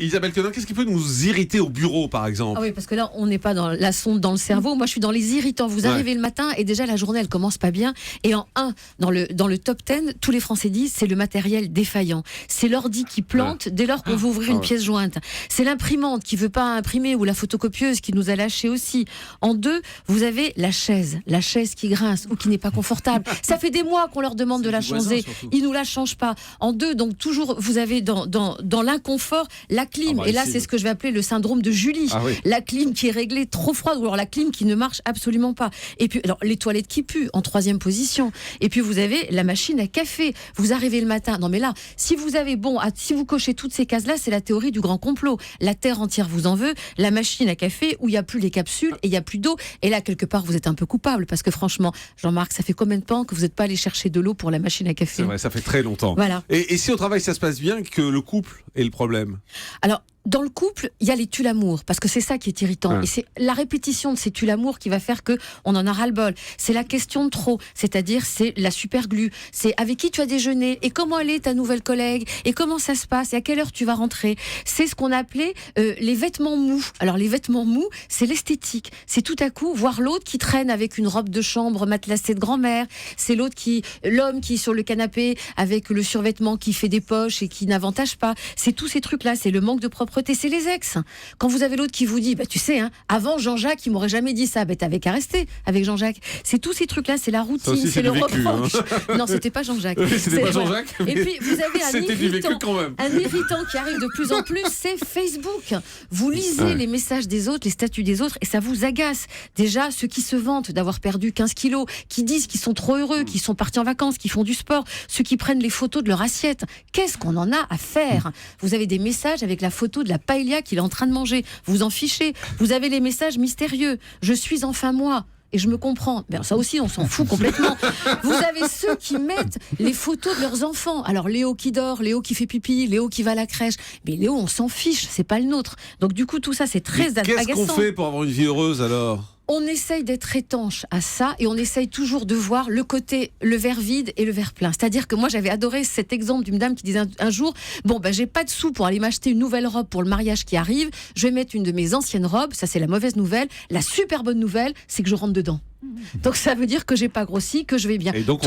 Isabelle Quenin, qu'est-ce qui peut nous irriter au bureau, par exemple? Ah oui, parce que là, on n'est pas dans la sonde dans le cerveau. Moi, je suis dans les irritants. Vous arrivez le matin et déjà la journée, elle commence pas bien. Et en dans le top 10, tous les Français disent c'est le matériel défaillant. C'est l'ordi qui plante dès lors qu'on veut ouvrir une pièce jointe. C'est l'imprimante qui veut pas imprimer ou la photocopieuse qui nous a lâché aussi. En 2, vous avez la chaise qui grince ou qui n'est pas confortable. Ça fait des mois qu'on leur demande de la changer. Ils nous la changent pas. En 2, donc toujours, vous avez dans l'inconfort la clim. Et là, c'est ce que je vais appeler le syndrome de Julie. La clim qui est réglée trop froide ou alors la clim qui ne marche absolument pas. Et puis, alors, les toilettes qui puent en 3e position. Et puis, vous avez la machine à café. Vous arrivez le matin. Non, mais là, si vous cochez toutes ces cases-là, c'est la théorie du grand complot. La terre entière vous en veut. La machine à café où il n'y a plus les capsules et il n'y a plus d'eau. Et là, quelque part, vous êtes un peu coupable parce que franchement, Jean-Marc, ça fait combien de temps que vous n'êtes pas allé chercher de l'eau pour la machine à café? C'est vrai, ça fait très longtemps. Voilà. Et si au travail, ça se passe bien, que le couple est le problème? Alors, dans le couple, il y a les tue-l'amour, parce que c'est ça qui est irritant. Et c'est la répétition de ces tue-l'amour qui va faire qu'on en a ras-le-bol. C'est la question de trop, c'est-à-dire c'est la superglue. C'est avec qui tu as déjeuné, et comment elle est ta nouvelle collègue, et comment ça se passe, et à quelle heure tu vas rentrer. C'est ce qu'on appelait les vêtements mous. Alors les vêtements mous, c'est l'esthétique. C'est tout à coup voir l'autre qui traîne avec une robe de chambre matelassée de grand-mère. C'est l'homme qui est sur le canapé avec le survêtement qui fait des poches et qui n'avantage pas. C'est tous ces trucs-là, c'est le manque de propreté. C'est les ex. Quand vous avez l'autre qui vous dit, tu sais, avant Jean-Jacques, il m'aurait jamais dit ça. T'avais qu'à rester avec Jean-Jacques. C'est tous ces trucs-là, c'est la routine, c'est le reproche. Non, c'était pas Jean-Jacques. C'était pas Jean-Jacques. Et puis vous avez un irritant qui arrive de plus en plus, c'est Facebook. Vous lisez les messages des autres, les statuts des autres, et ça vous agace. Déjà, ceux qui se vantent d'avoir perdu 15 kilos, qui disent qu'ils sont trop heureux, qu'ils sont partis en vacances, qui font du sport, ceux qui prennent les photos de leur assiette. Qu'est-ce qu'on en a à faire? Vous avez des messages avec la photo de la paella qu'il est en train de manger. Vous en fichez. Vous avez les messages mystérieux. Je suis enfin moi. Et je me comprends. Ben, ça aussi, on s'en fout complètement. Vous avez ceux qui mettent les photos de leurs enfants. Alors, Léo qui dort, Léo qui fait pipi, Léo qui va à la crèche. Mais Léo, on s'en fiche. C'est pas le nôtre. Donc, du coup, tout ça, c'est très agaçant. Qu'est-ce qu'on fait pour avoir une vie heureuse, alors? On essaye d'être étanche à ça et on essaye toujours de voir le verre vide et le verre plein. C'est-à-dire que moi, j'avais adoré cet exemple d'une dame qui disait un jour, j'ai pas de sous pour aller m'acheter une nouvelle robe pour le mariage qui arrive. Je vais mettre une de mes anciennes robes. Ça, c'est la mauvaise nouvelle. La super bonne nouvelle, c'est que je rentre dedans. Donc ça veut dire que j'ai pas grossi, que je vais bien. Et donc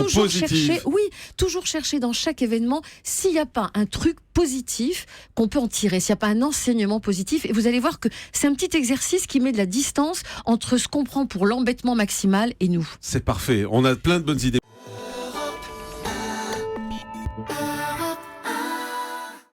toujours chercher dans chaque événement s'il n'y a pas un truc positif qu'on peut en tirer, s'il n'y a pas un enseignement positif. Et vous allez voir que c'est un petit exercice qui met de la distance entre ce qu'on prend pour l'embêtement maximal et nous. C'est parfait, on a plein de bonnes idées.